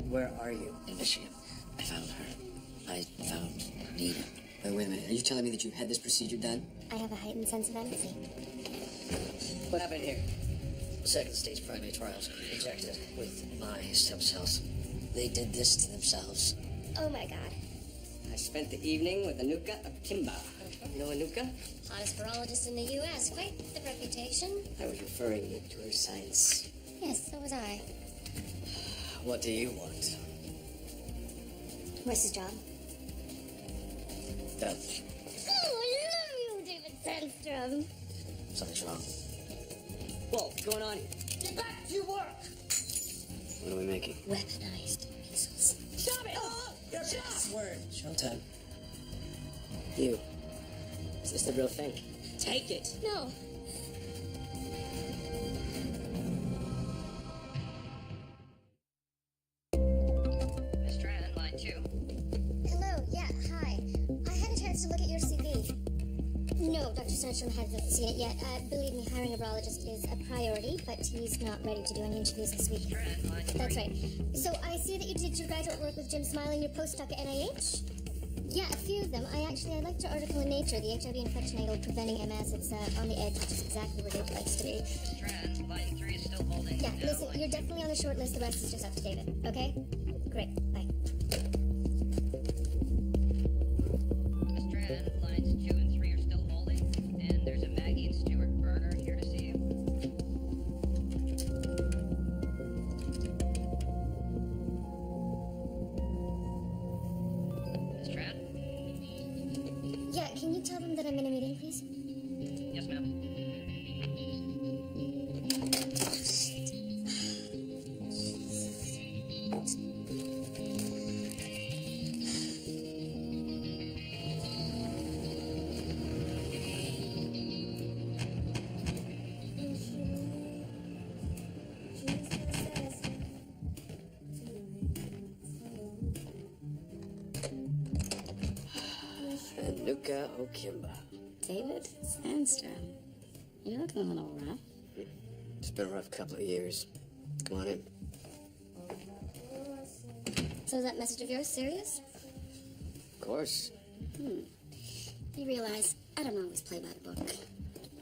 Where are you? In Michigan. I found her. I found Nina. Wait a minute. Are you telling me that you had this procedure done? I have a heightened sense of empathy. What happened here? Second stage primate trials. Injected with my stem cells. They did this to themselves. Oh my god. I spent the evening with Anuka Akimba. You know Anuka? Hottest virologist in the U.S. Quite the reputation. I was referring to her science. Yes, so was I. What do you want? Where's his job? Done. Oh, I love you, David Sandstrom. Something's wrong. Whoa, what's going on here? Get back to your work! What are we making? Weaponized missiles. Stop it! Your password! Showtime. You. Is this the real thing? Take it! No. Miss Tran, line 2. Hello, yeah, hi. I had a chance to look at your CV. No, Dr. Sandstrom hasn't seen it yet. Believe me, hiring a virologist is a priority, but he's not ready to do any interviews this week. Tran, line 3. That's right. So I see that you did your graduate work with Jim Smiling, your postdoc at NIH? Yeah, a few of them. I liked your article in Nature, the HIV infection angle preventing MS. It's on the edge, which is exactly where David likes to be. Tran, line 3 is still holding. Yeah, Now, listen, line you're definitely on the short list. The rest is just up to David, okay? Great, bye. Miss Tran, lines 2 and 3 are still holding. And there's a Maggie and Stuart Berger here to see you. Miss Tran? Yeah, can you tell them that I'm in a meeting, please? Yes, ma'am. Anuka Okimba. David Sandstrom. You're looking a little rough. It's been a rough couple of years. Come on in. So is that message of yours serious? Of course. You realize I don't always play by the book.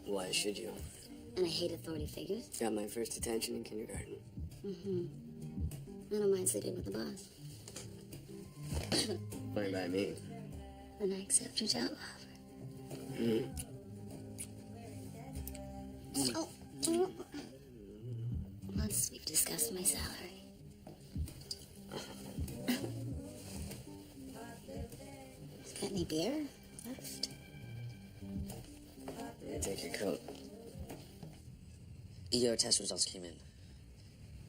Why should you? And I hate authority figures. Got my first detention in kindergarten. I don't mind sleeping with the boss. Fine by me. And I accept your job offer. Oh. Once we've discussed my salary. Got any beer left? Yeah, take your coat. Your test results came in.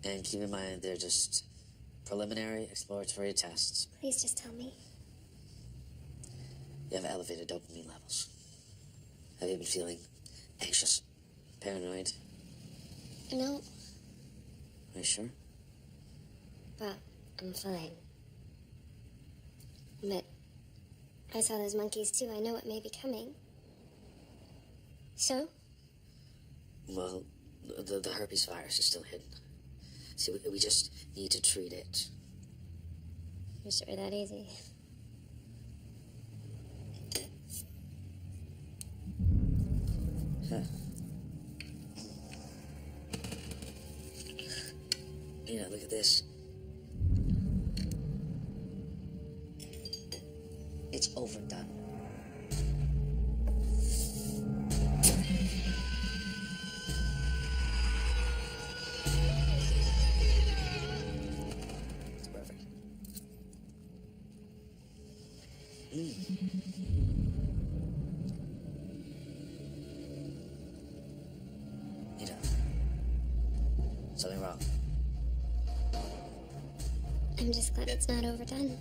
And keep in mind, they're just preliminary exploratory tests. Please just tell me. You have elevated dopamine levels. Have you been feeling anxious, paranoid? No, Are you sure? but I'm fine. But I saw those monkeys too. I know what may be coming. So? Well, the herpes virus is still hidden. See, we just need to treat it. You're sure that easy? Huh. You know, look at this. It's overdone. It's perfect. You know, something wrong. I'm just glad it's not overdone.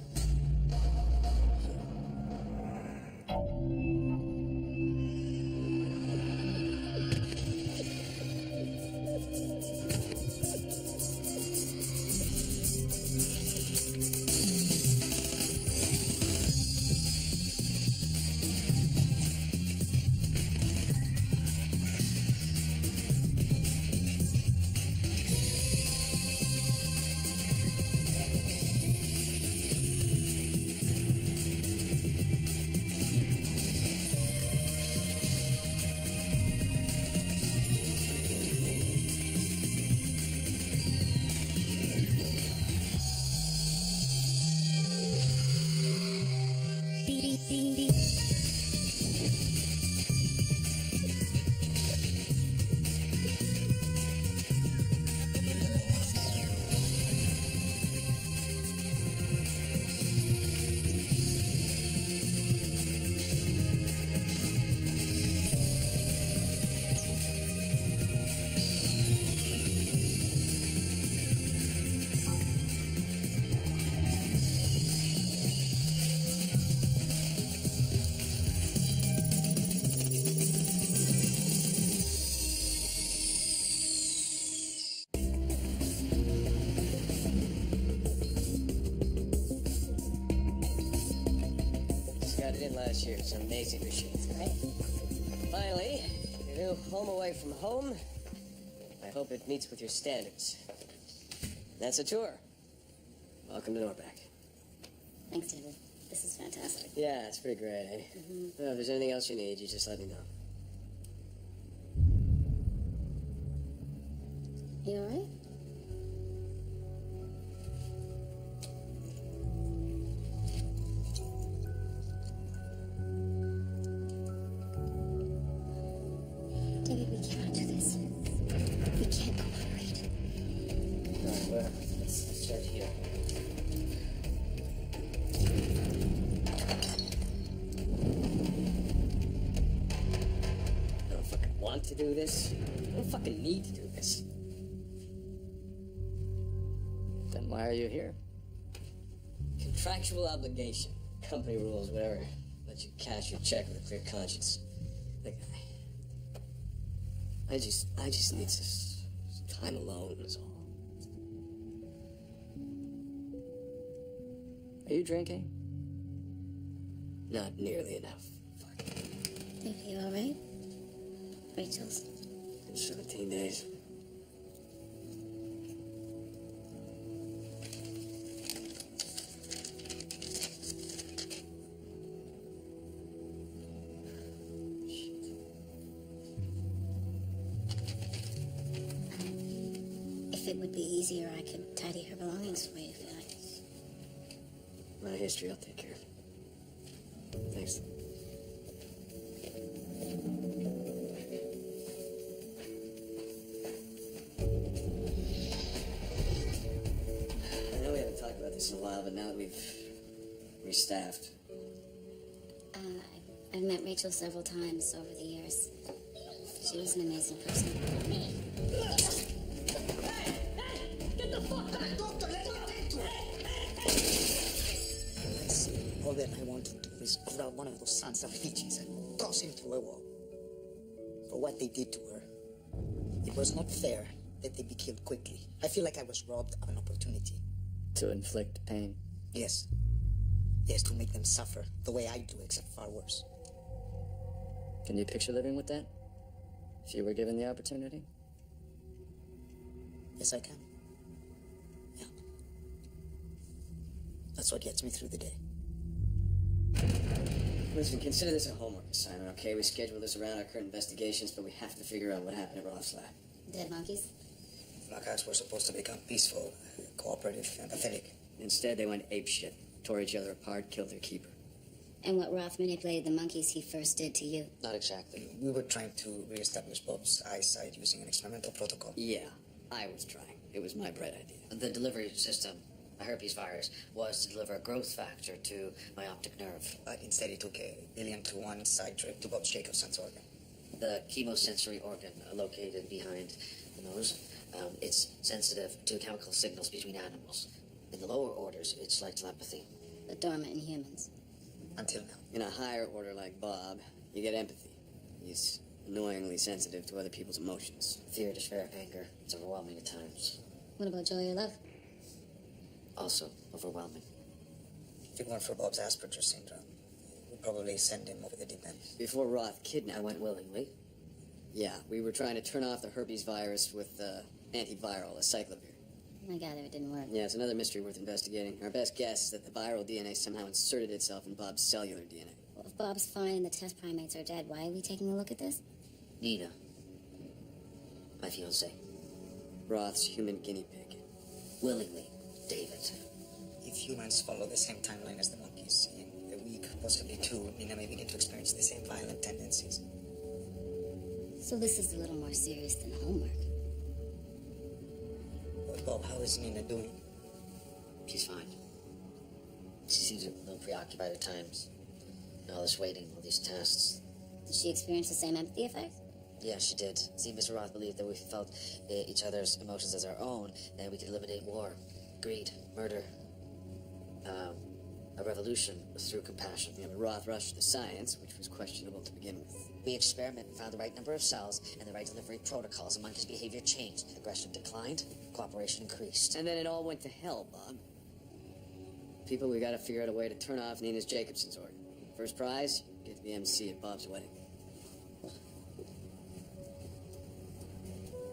got it in last year. It's an amazing machine. Right? Finally, your new home away from home. I hope it meets with your standards. That's a tour. Welcome to Norback. Thanks, David. This is fantastic. Yeah, it's pretty great, eh? Well, if there's anything else you need, you just let me know. You all right? David, we cannot do this. We can't cooperate. All right, well, let's start here. I don't fucking want to do this. I don't fucking need to do this. Then why are you here? Contractual obligation. Company rules, whatever. Let you cash your check with a clear conscience. Look, I just need some time alone, is all. Are you drinking? Not nearly enough. Fuck. David, you all right? Rachel's? In 17 days. If it would be easier, I could tidy her belongings for you if you like. My history, I'll take care of it. Thanks. I know we haven't talked about this in a while, but now that we've restaffed, I've met Rachel several times over the years. She was an amazing person. All that I want to do is grab one of those sons of bitches and toss him through a wall. For what they did to her, it was not fair that they be killed quickly. I feel like I was robbed of an opportunity. to inflict pain. Yes. Yes, to make them suffer the way I do, except far worse. Can you picture living with that? If you were given the opportunity? Yes, I can. Yeah. That's what gets me through the day. Listen, consider this a homework assignment, okay? We schedule this around our current investigations, but we have to figure out what happened at Roth's lab. Dead monkeys? Knockouts were supposed to become peaceful, cooperative, empathetic. Instead, they went apeshit, tore each other apart, killed their keeper. And what Roth manipulated the monkeys he first did to you? Not exactly. We were trying to reestablish Bob's eyesight using an experimental protocol. Yeah, I was trying. It was my bright idea. The delivery system, a herpes virus, was to deliver a growth factor to my optic nerve. But instead he took a 1,000,000-to-1 side trip to Bob Jacobson's organ. The chemosensory organ located behind the nose, it's sensitive to chemical signals between animals. In the lower orders, it's like telepathy. But dormant in humans. Until now. In a higher order like Bob, you get empathy. He's annoyingly sensitive to other people's emotions. Fear, despair, anger. It's overwhelming at times. What about joy or love? Also overwhelming. If it weren't for Bob's Asperger's syndrome, we'd probably send him over the deep end. Before Roth kidnapped I went willingly. Yeah, we were trying to turn off the herpes virus with antiviral, acyclovir. I gather it didn't work. Yeah, it's another mystery worth investigating. Our best guess is that the viral DNA somehow inserted itself in Bob's cellular DNA. Well, if Bob's fine and the test primates are dead, why are we taking a look at this? Nina, my fiancée. Roth's human guinea pig. Willingly, David. If humans follow the same timeline as the monkeys, in a week, possibly two, Nina may begin to experience the same violent tendencies. So this is a little more serious than homework. Bob, how is Nina doing? She's fine. She seems a little preoccupied at times. All this waiting, all these tests. Did she experience the same empathy effect? Yeah, she did. See, Mr. Roth believed that if we felt each other's emotions as our own, then we could eliminate war, greed, murder, a revolution through compassion. Yeah, but Roth rushed the science, which was questionable to begin with. We experimented and found the right number of cells and the right delivery protocols, and monkeys' behavior changed. Aggression declined, cooperation increased. And then it all went to hell, Bob. People, we gotta figure out a way to turn off Nina's Jacobson's organ. First prize, you get to be MC at Bob's wedding.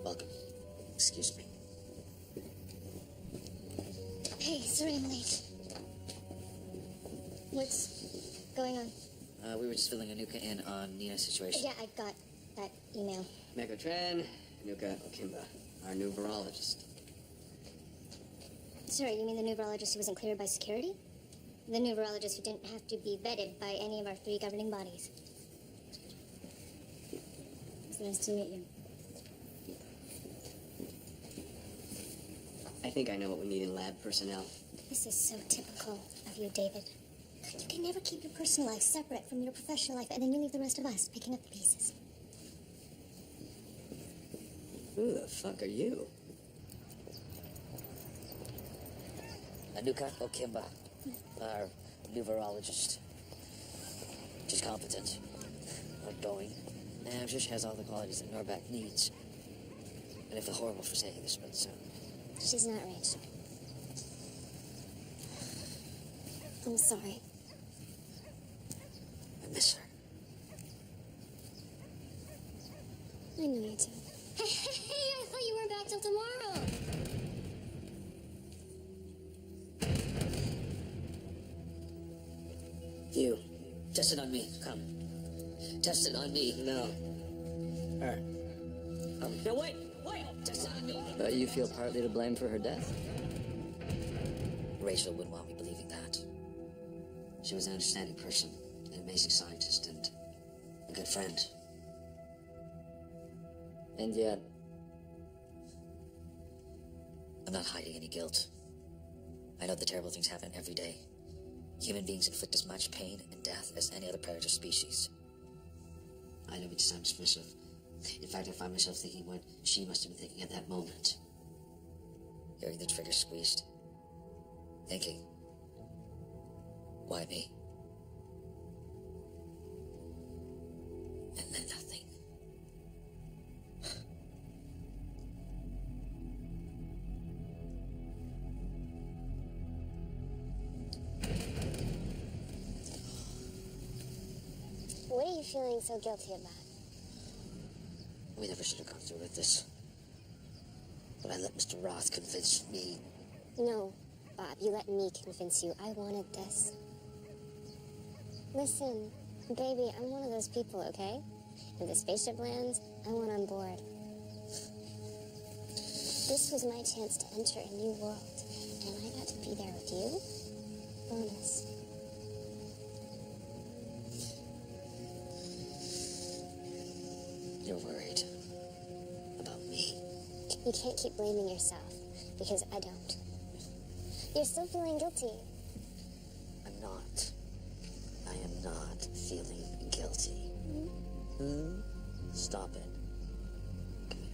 Welcome. Excuse me. Hey, sorry I'm late. What's going on? We were just filling Anuka in on Nina's situation. Yeah, I got that email. Meko Tran, Anuka Okimba, our new virologist. Sorry, you mean the new virologist who wasn't cleared by security? The new virologist who didn't have to be vetted by any of our 3 governing bodies. It's nice to meet you. I think I know what we need in lab personnel. This is so typical of you, David. You can never keep your personal life separate from your professional life, and then you leave the rest of us picking up the pieces. Who the fuck are you? Anuka Okimba, our new virologist. She's competent, outgoing, and I'm sure she has all the qualities that Norbeck needs. And I feel horrible for saying this, but She's not rich. I'm sorry. I miss her. I know you do. Hey, I thought you weren't back till tomorrow. You, test it on me. Come. Test it on me. No. Her. No, wait! Test it on me. You feel partly to blame for her death? Rachel wouldn't want me believing that. She was an understanding person, an amazing scientist, and a good friend. And yet... I'm not hiding any guilt. I know that terrible things happen every day. Human beings inflict as much pain and death as any other predator species. I know it sounds dismissive. In fact, I find myself thinking what she must have been thinking at that moment. Hearing the trigger squeezed. Thinking, why me? And then nothing. What are you feeling so guilty about? We never should have gone through with this. But I let Mr. Roth convince me. No, Bob, you let me convince you. I wanted this. Listen, baby, I'm one of those people, okay? If the spaceship lands, I want on board. This was my chance to enter a new world, and I got to be there with you. Bonus. You're worried about me. You can't keep blaming yourself, because I don't. You're still feeling guilty. I'm not. I am not feeling guilty. Stop it. Come here.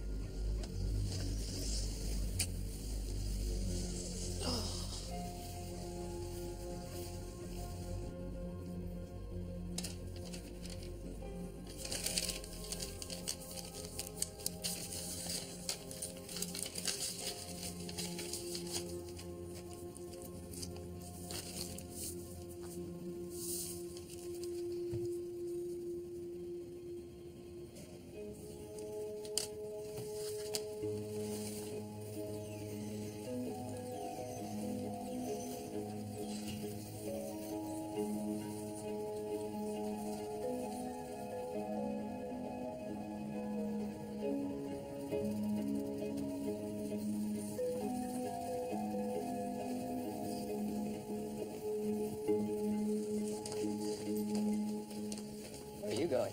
Where are you going?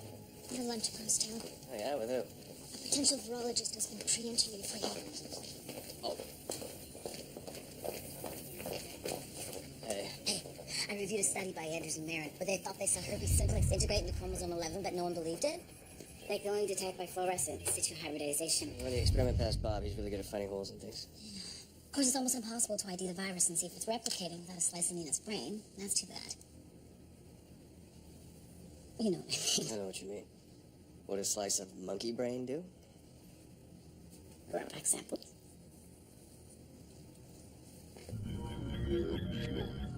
Your lunch post town. Oh, yeah, with who? A potential virologist has been pre-interviewed for you. Oh. Hey. Hey, I reviewed a study by Anders and Merritt where they thought they saw herpes simplex integrate into chromosome 11, but no one believed it. They can only detect by fluorescent in situ hybridization. When the experiment passed Bob, he's really good at finding holes in things. Of course, it's almost impossible to ID the virus and see if it's replicating without a slice in its brain. That's too bad. You know what I mean. I know what you mean. What does a slice of monkey brain do? Brought back samples.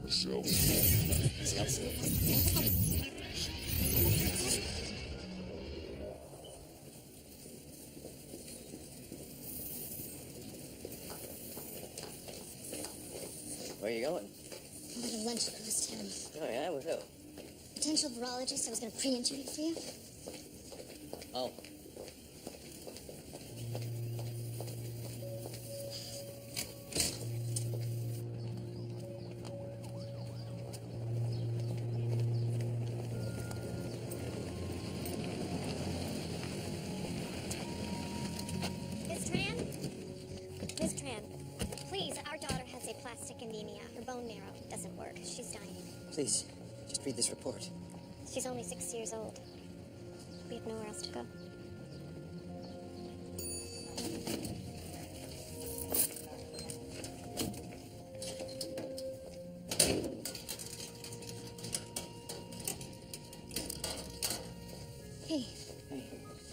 myself. Where are you going? I'm at a lunch across town. Oh, yeah? With who? Potential virologist I was going to pre-interview for you. Oh. Miss Tran? Miss Tran, please, our daughter has aplastic anemia. Her bone marrow doesn't work. She's dying. Please, just read this report. She's only 6 years old. We have nowhere else to go. Hey. Hey.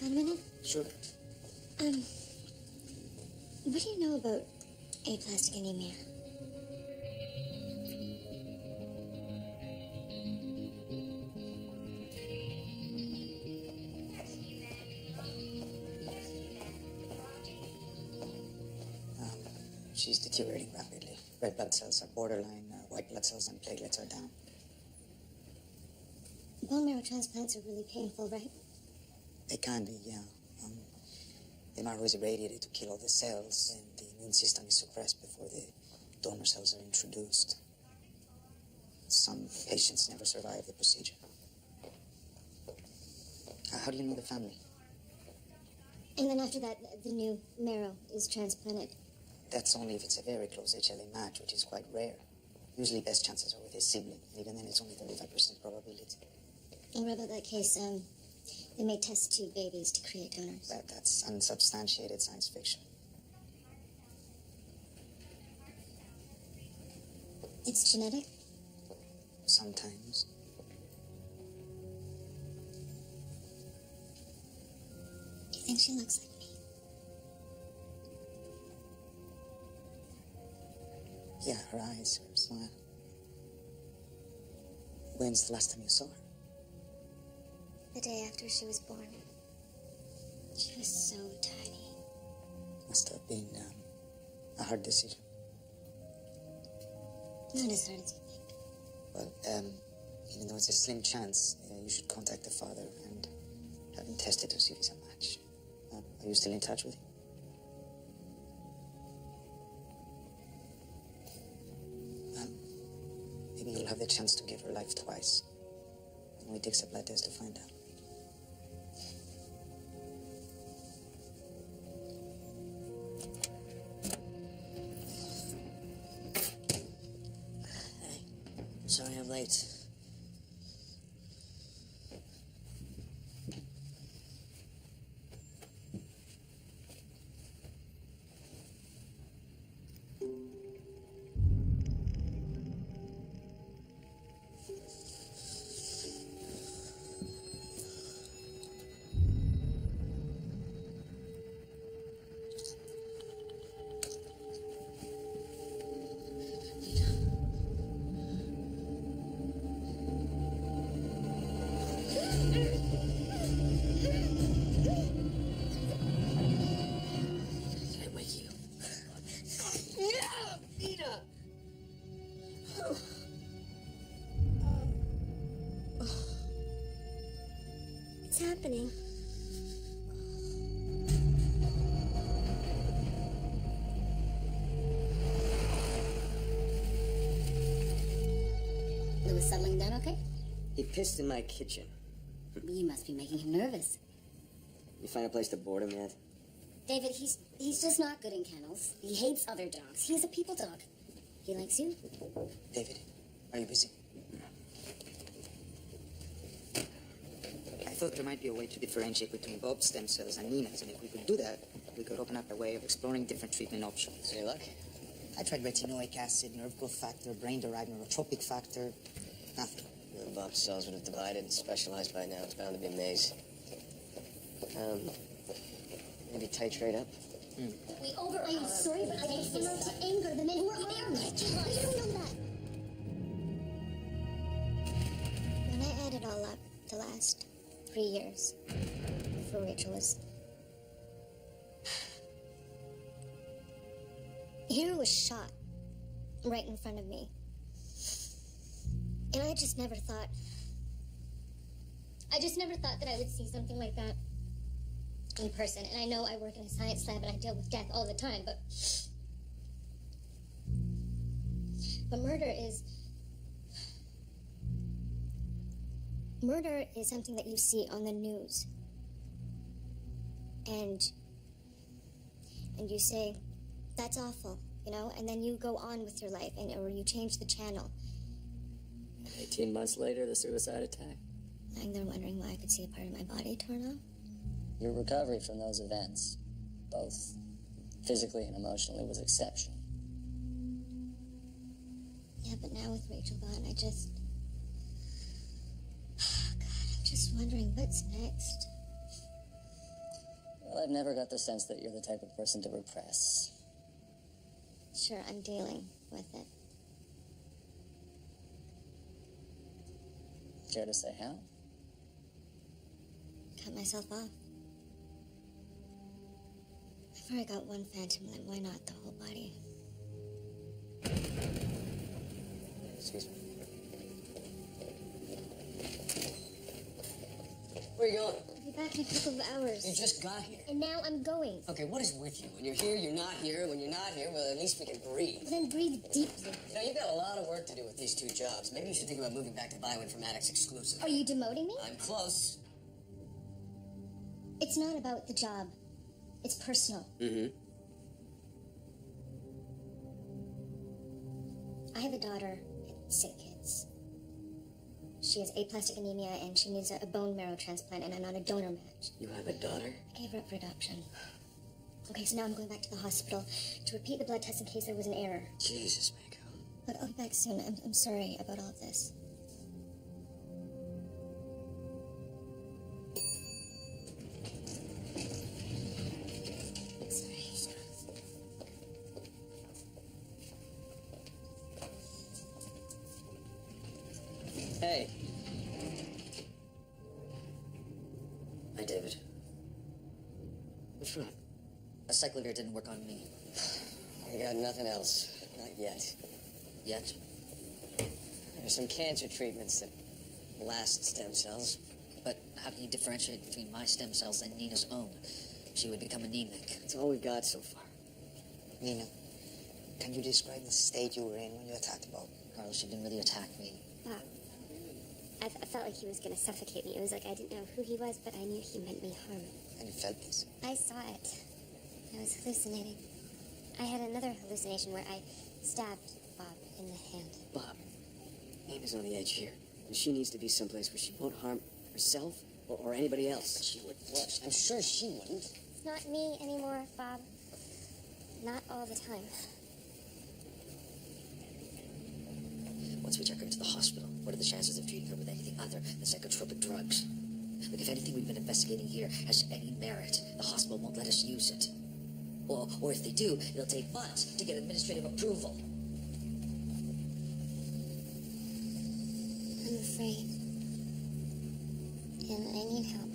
Got a minute? Sure. What do you know about aplastic anemia? She's deteriorating rapidly. Red blood cells are borderline, white blood cells and platelets are down. Bone marrow transplants are really painful, right? They can be, yeah. The marrow is irradiated to kill all the cells, and the immune system is suppressed before the donor cells are introduced. Some patients never survive the procedure. How do you know the family? And then after that, the new marrow is transplanted. That's only if it's a very close HLA match, which is quite rare. Usually best chances are with a sibling. Even then, it's only 35% probability. And what about that case, they may test two babies to create donors? That's unsubstantiated science fiction. It's genetic? Sometimes. Do you think she looks like me? Yeah, her eyes, her smile. When's the last time you saw her? The day after she was born. She was so tiny. Must have been a hard decision. Not as hard as you think. Well, even though it's a slim chance, you should contact the father and have him tested to see if he's a match. Are you still in touch with him? Maybe you'll have the chance to give her life twice. It only takes a blood test to find out. Hey, sorry I'm late. Can I wake you? What's happening? Louis settling down okay? He pissed in my kitchen. You must be making him nervous. You find a place to board him yet? David, he's just not good in kennels. He hates other dogs. He is a people dog. He likes you. David, are you busy? I thought there might be a way to differentiate between Bob's stem cells and Nina's, and if we could do that, we could open up a way of exploring different treatment options. Any luck? I tried retinoic acid, nerve growth factor, brain-derived neurotropic factor. Nothing. Well, Bob's cells would have divided and specialized by now. It's bound to be a maze. Maybe titrate up? I am sorry, but I prefer to anger the men who are there. You don't know that. the last 3 years before Rachel was... Hero was shot right in front of me. And I just never thought that I would see something like that in person. And I know I work in a science lab and I deal with death all the time, but murder is something that you see on the news. And you say, that's awful, you know, and then you go on with your life, or you change the channel. 18 months later, the suicide attack. Lying there wondering why I could see a part of my body torn off. Your recovery from those events, both physically and emotionally, was exceptional. Yeah, but now with Rachel gone, God, I'm just wondering what's next. Well, I've never got the sense that you're the type of person to repress. Sure, I'm dealing with it. Care to say how? Cut myself off. I've already got one phantom limb, why not the whole body? Excuse me. Where are you going? I'll be back in a couple of hours. You just got here. And now I'm going. Okay, what is with you? When you're here, you're not here. When you're not here, well, at least we can breathe. Then breathe deeply. You know, you've got a lot of work to do with these 2 jobs. Maybe you should think about moving back to bioinformatics exclusive. Are you demoting me? I'm close. It's not about the job. It's personal. Mm-hmm. I have a daughter with sick kids. She has aplastic anemia and she needs a bone marrow transplant, and I'm on a donor match. You have a daughter? I gave her up for adoption. Okay, so now I'm going back to the hospital to repeat the blood test in case there was an error. Jesus, Mako. But I'll be back soon. I'm sorry about all of this. Hey. Hi, David. What's wrong? Acyclovir didn't work on me. I got nothing else. Not yet. Yet? There's some cancer treatments that last stem cells. But how can you differentiate between my stem cells and Nina's own? She would become anemic. That's all we've got so far. Nina, can you describe the state you were in when you attacked Bob? Carlos, she didn't really attack me. Bob. I felt like he was going to suffocate me. It was like I didn't know who he was, but I knew he meant me harm. And you felt this? I saw it. I was hallucinating. I had another hallucination where I stabbed Bob in the hand. Bob, Nina's on the edge here. And she needs to be someplace where she won't harm herself or anybody else. She would. What? I'm sure she wouldn't. It's not me anymore, Bob. Not all the time. Once we took her to the hospital, what are the chances of treating her with anything other than psychotropic drugs? Look, if anything we've been investigating here has any merit, the hospital won't let us use it. Or if they do, it'll take months to get administrative approval. I'm afraid. And I need help.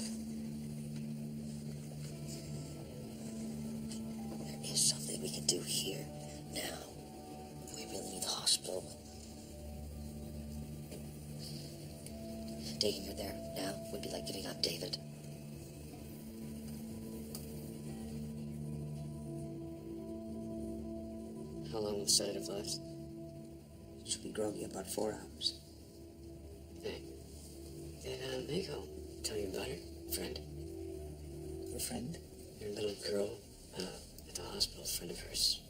There is something we can do here, now. We really need the hospital. Taking her there now would be like giving up David. How long will the sedative last? She'll be groggy about 4 hours. Hey. Did Mako tell you about her friend? Your friend? Your little girl at the hospital, a friend of hers.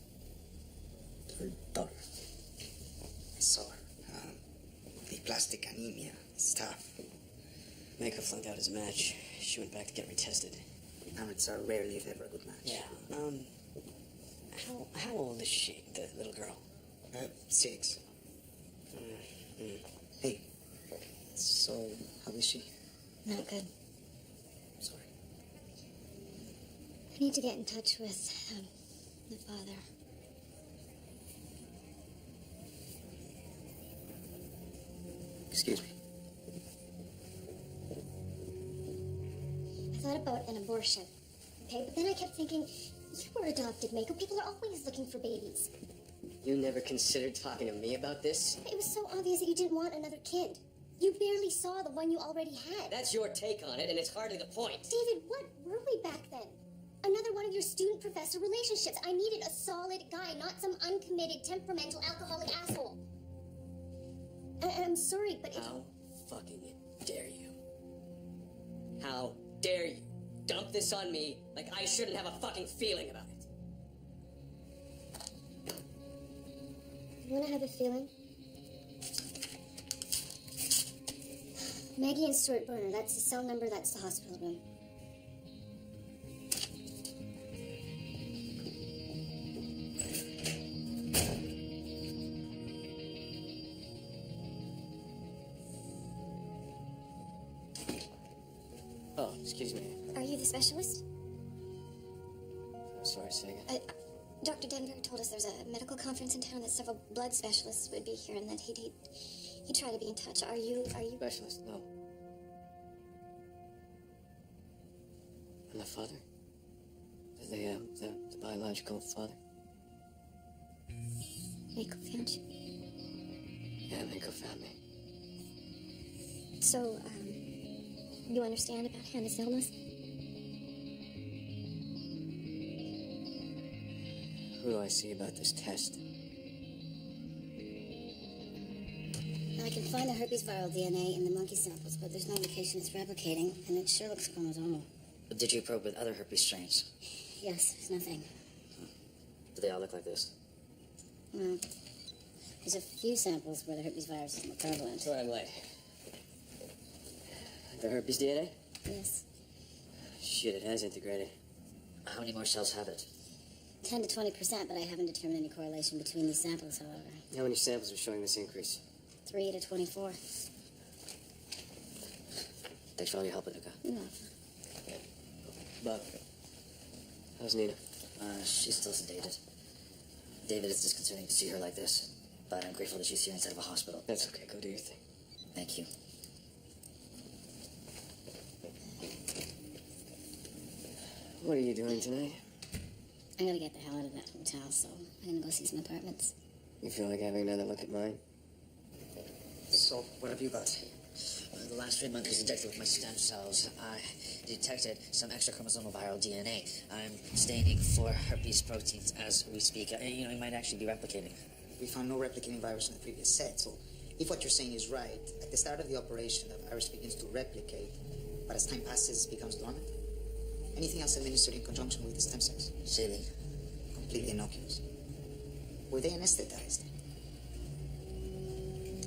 Her daughter. I saw her. The plastic anemia. It's tough. Mako flunked out his match. She went back to get retested. It's a rarely, if ever, a good match. Yeah. How old is she, the little girl? 6. Hey. So, how is she? Not good. Sorry. I need to get in touch with the father. Excuse me. thought about an abortion. Okay, but then I kept thinking, you were adopted, Mako. People are always looking for babies. You never considered talking to me about this? It was so obvious that you didn't want another kid. You barely saw the one you already had. That's your take on it, and it's hardly the point. David, what were we back then? Another one of your student-professor relationships. I needed a solid guy, not some uncommitted, temperamental, alcoholic asshole. I'm sorry, but How fucking dare you? How dare you dump this on me like I shouldn't have a fucking feeling about it? You wanna have a feeling? Maggie and Stuart Burner, that's the cell number, that's the hospital room. Oh, excuse me. Are you the specialist? I'm sorry, say again. Dr. Denver told us there's a medical conference in town that several blood specialists would be here and that he'd try to be in touch. Are you? Specialist? No. I'm the father. The biological father. Mako found you. Yeah, Mako found me. So, you understand about Hannah's illness? Who do I see about this test? I can find the herpes viral DNA in the monkey samples, but there's no indication it's replicating, and it sure looks chromosomal. But did you probe with other herpes strains? Yes, there's nothing. Do they all look like this? Well, there's a few samples where the herpes virus is more prevalent. That's where I'm late. The herpes DNA? Yes. Shit, it has integrated. How many more cells have it? 10 to 20%, but I haven't determined any correlation between these samples, however. How many samples are showing this increase? 3 to 24. Thanks for all your help, Anuka. No. Bob, how's Nina? She's still sedated. David, it's disconcerting to see her like this, but I'm grateful that she's here instead of a hospital. That's okay, go do your thing. Thank you. What are you doing tonight? I gotta get the hell out of that hotel, so I'm gonna go see some apartments. You feel like having another look at mine? So, what have you got? The last 3 monkeys injected with my stem cells, I detected some extra chromosomal viral DNA. I'm staining for herpes proteins as we speak. It might actually be replicating. We found no replicating virus in the previous set, so if what you're saying is right, at the start of the operation, the virus begins to replicate, but as time passes, it becomes dormant. Anything else administered in conjunction with the stem cells? Saline. Completely innocuous. Were they anesthetized?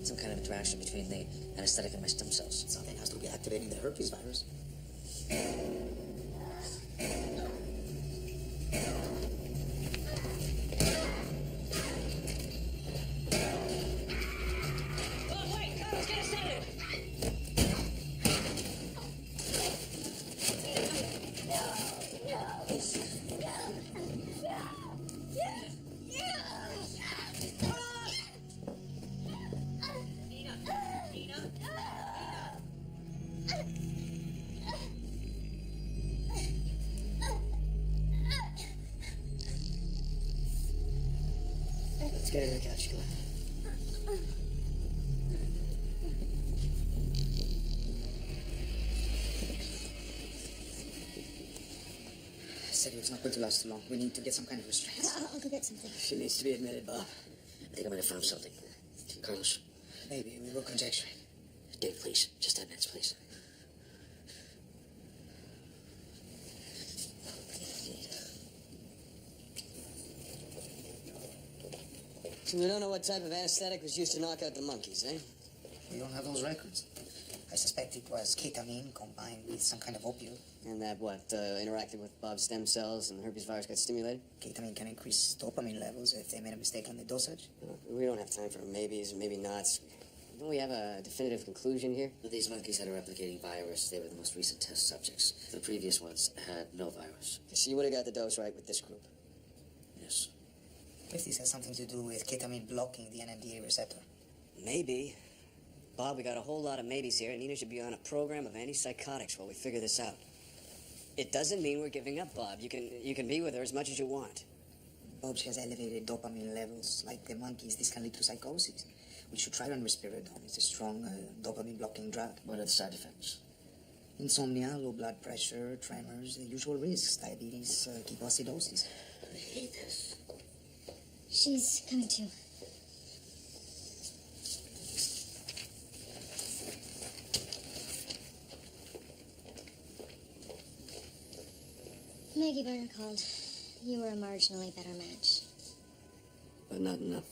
Some kind of interaction between the anesthetic and my stem cells. Something has to be activating the herpes virus. Oh, wait! Let's get a sedative! Let's get her to the couch, come on. Said he was not going to last too long. We need to get some kind of restraint. I'll go get something. She needs to be admitted, Bob. I think I might have found something. Carlos, Maybe, we were conjecturing. Dave, please. Just 10 minutes, please. So we don't know what type of anesthetic was used to knock out the monkeys, eh? We don't have those records. I suspect it was ketamine combined with some kind of opioid. And that, interacted with Bob's stem cells and the herpes virus got stimulated? Ketamine can increase dopamine levels if they made a mistake on the dosage. We don't have time for maybes and maybe nots. Don't we have a definitive conclusion here? These monkeys had a replicating virus. They were the most recent test subjects. The previous ones had no virus. So you would have got the dose right with this group. Yes. If this has something to do with ketamine blocking the NMDA receptor. Maybe. Bob, we got a whole lot of maybes here, and Nina should be on a program of antipsychotics while we figure this out. It doesn't mean we're giving up, Bob. You can be with her as much as you want. Bob, she has elevated dopamine levels. Like the monkeys, this can lead to psychosis. We should try on risperidone. It's a strong dopamine-blocking drug. What are the side effects? Insomnia, low blood pressure, tremors, the usual risks, diabetes, ketoacidosis. I hate this. She's coming too. Maggie Berger called. You were a marginally better match. But not enough.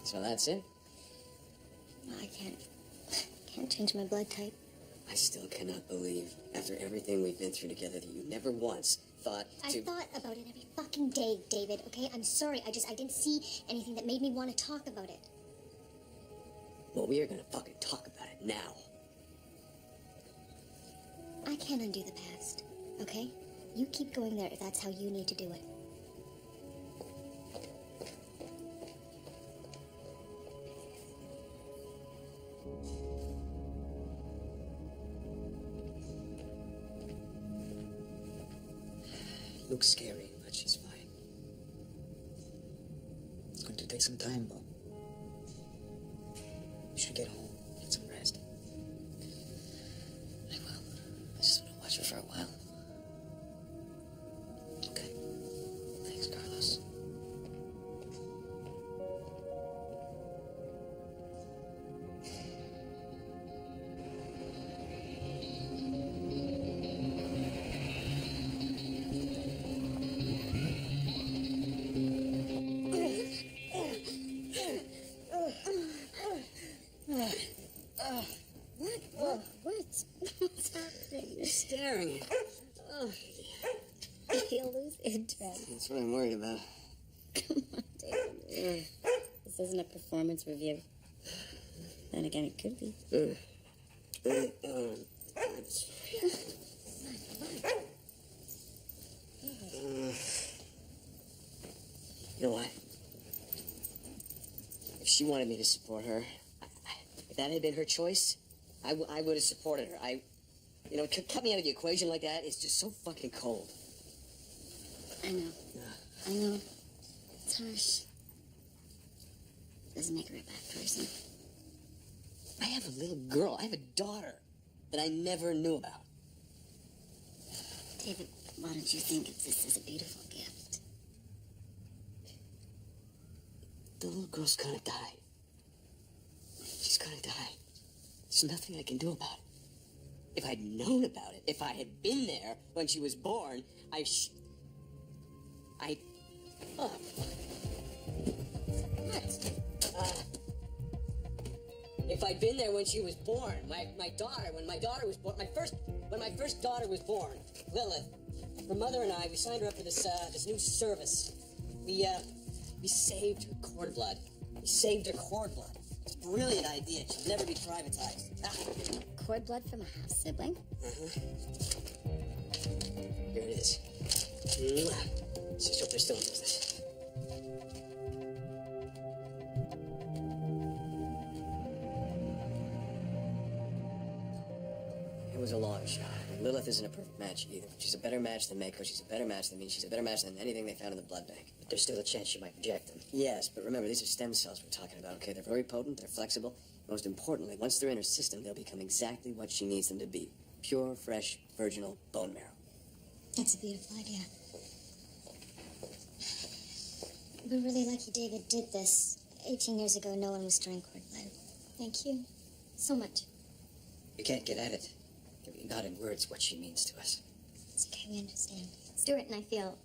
So that's it? I can't change my blood type. I still cannot believe, after everything we've been through together, that you never once thought to... I thought about it every fucking day, David, okay? I'm sorry, I didn't see anything that made me want to talk about it. Well, we are gonna fucking talk about it now. I can't undo the past, okay? You keep going there if that's how you need to do it. Looks scary, but she's fine. It's going to take some time, Bob. You should get home, get some rest. I will. I just want to watch her for a while. Okay. Thanks, Carlos. What's happening? You're staring. Oh, You'll lose interest. that's what I'm worried about. Come on, David. This isn't a performance review. Then again, it could be. You know what? If she wanted me to support her, if that had been her choice, I would have supported her. Cut me out of the equation like that. It's just so fucking cold. I know. I know. It's harsh. Doesn't make her a bad person. I have a little girl. I have a daughter that I never knew about. David, why don't you think of this as a beautiful gift? The little girl's gonna die. She's gonna die. There's nothing I can do about it. If I'd known about it, if I had been there when she was born, oh. What? If I'd been there when she was born, when my daughter was born, when my first daughter was born, Lilith, her mother and I, we signed her up for this new service. We saved her cord blood. We saved her cord blood. It's a brilliant idea. It should never be privatized. Cord blood from a half sibling? Here it is. Let's just hope they're still in business. It was a long shot. Lilith isn't a perfect match either. She's a better match than Mako. She's a better match than me. She's a better match than anything they found in the blood bank. But there's still a chance she might reject them. Yes, but remember, these are stem cells we're talking about, okay? They're very potent, they're flexible. Most importantly, once they're in her system, they'll become exactly what she needs them to be. Pure, fresh, virginal bone marrow. That's a beautiful idea. We're really lucky David did this. 18 years ago, no one was storing cord blood. Thank you so much. You can't get at it. Not in words what she means to us. It's okay, we understand. Stuart and I feel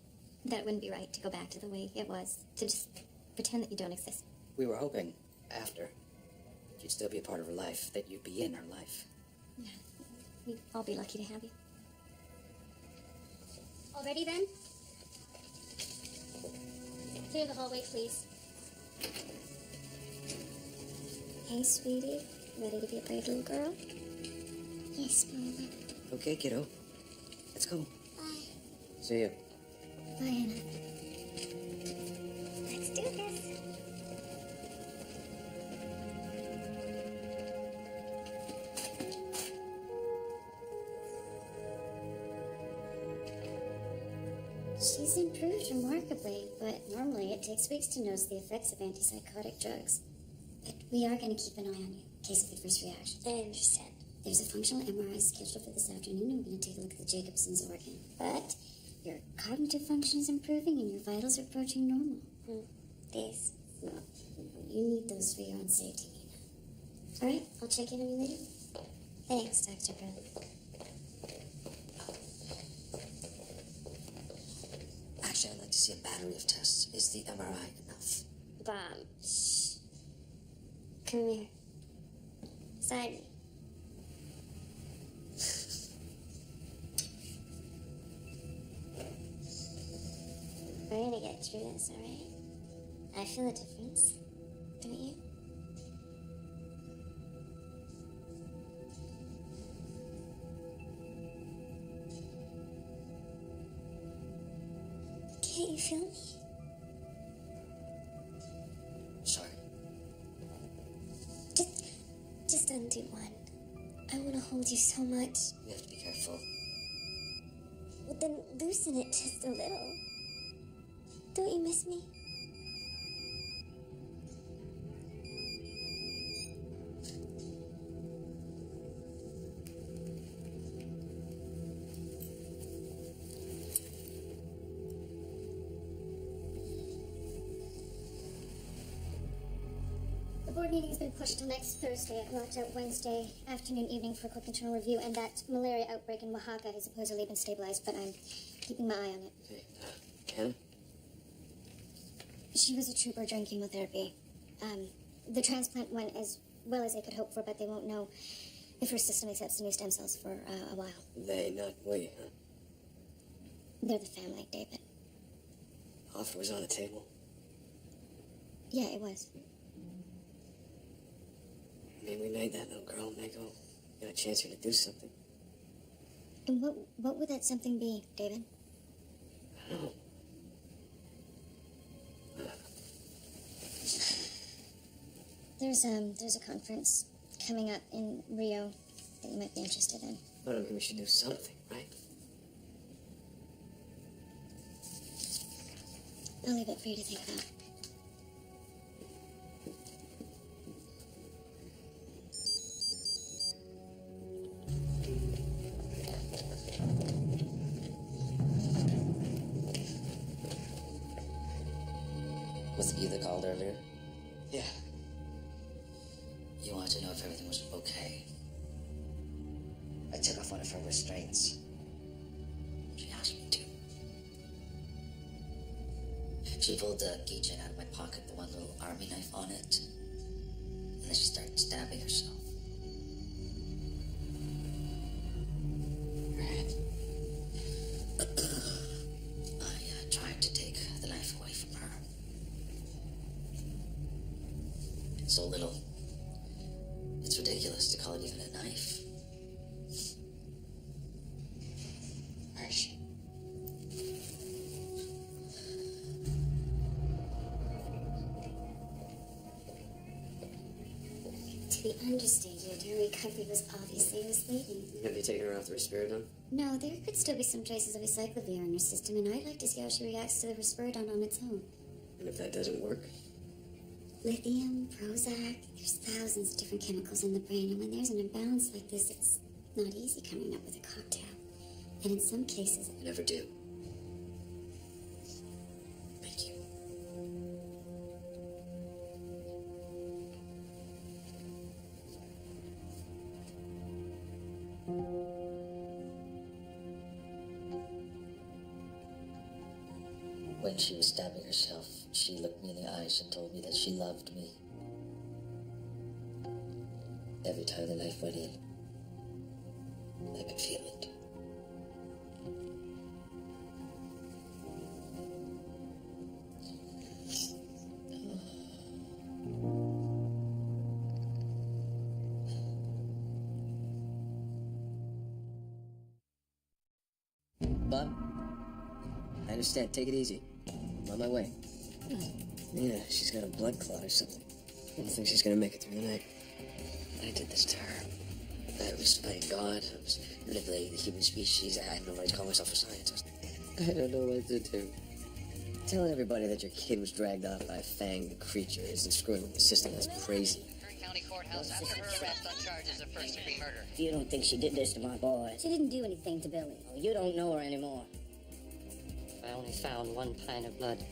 that it wouldn't be right to go back to the way it was, to just pretend that you don't exist. We were hoping, after, that you'd still be a part of her life, that you'd be in her life. Yeah, we'd all be lucky to have you. All ready then? Clear the hallway, please. Hey, sweetie. Ready to be a brave little girl? Yes, Mama. Okay, kiddo. Let's go. Bye. See you. Bye, Anna. Let's do this. She's improved remarkably, but normally it takes weeks to notice the effects of antipsychotic drugs. But we are going to keep an eye on you in case of adverse reaction. I understand. There's a functional MRI scheduled for this afternoon, and we're going to take a look at the Jacobson's organ. But your cognitive function is improving, and your vitals are approaching normal. These. Well, you need those for your own safety, Nina. All right, I'll check in on you later. Thanks, Dr. Brown. Actually, I'd like to see a battery of tests. Is the MRI enough? Bob, shh. Come here. Side me. We're gonna get through this, alright? I feel a difference. Don't you? Can't you feel me? Sorry. Just undo one. I want to hold you so much. You have to be careful. Well, then loosen it just a little. Don't you miss me? The board meeting has been pushed till next Thursday. I've marked out Wednesday afternoon, evening for a quick internal review, and that malaria outbreak in Oaxaca has supposedly been stabilized, but I'm keeping my eye on it. Hey, Hannah? She was a trooper during chemotherapy. The transplant went as well as they could hope for, but they won't know if her system accepts the new stem cells for a while. They, not we, huh? They're the family, David. Offer was on the table. Yeah, it was. I mean, we made that little girl, Mako. Got a chance here to do something. And what would that something be, David? I don't know. There's a conference coming up in Rio that you might be interested in. But I mean, we should do something, right? I'll leave it for you to think about. Was it you that called earlier? Yeah. You wanted to know if everything was okay. I took off one of her restraints. She asked me to. She pulled the keychain out of my pocket, the one little army knife on it. And then she started stabbing herself. Right. I tried to take the knife away from her. It's so little. It's ridiculous to call it even a knife. Where is she? To be understated, her recovery was obviously misleading. Have you taken her off the risperidone? No, there could still be some traces of acyclovir in her system, and I'd like to see how she reacts to the risperidone on its own. And if that doesn't work? Lithium, Prozac, there's thousands of different chemicals in the brain, and when there's an imbalance like this, it's not easy coming up with a cocktail. And in some cases, I never do. Thank you. When she was stabbing herself, she looked me in the eyes and told me that she loved me. Every time the knife went in, I could feel it. Bob? I understand. Take it easy. I'm on my way. Yeah, she's got a blood clot or something. I don't think she's gonna make it through the night. I did this to her. I was fighting God. I was manipulating the human species. I had no right to call myself a scientist. I don't know what to do. Telling everybody that your kid was dragged off by a fanged creature isn't screwing with the system. That's crazy. County courthouse after her arrest on charges of first-degree murder. You don't think she did this to my boy? She didn't do anything to Billy. Oh, you don't know her anymore. I only found 1 pint of blood.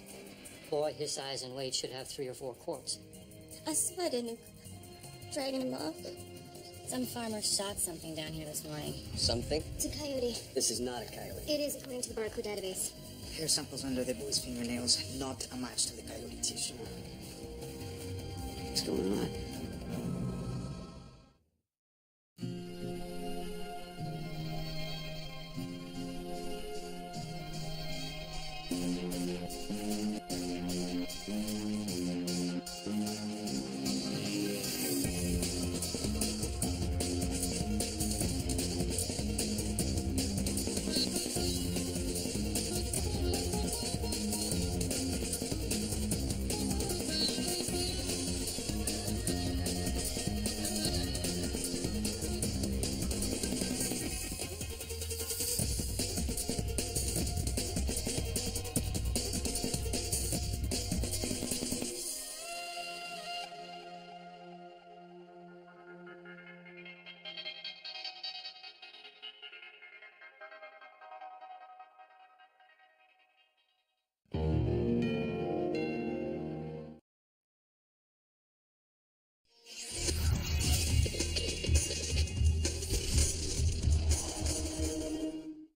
Boy his size and weight should have 3 or 4 quarts. I sweated and dragging him off. Some farmer shot something down here this morning. Something? It's a coyote. This is not a coyote. It is according to the barcode database. Hair samples under the boy's fingernails, not a match to the coyote tissue. What's going on?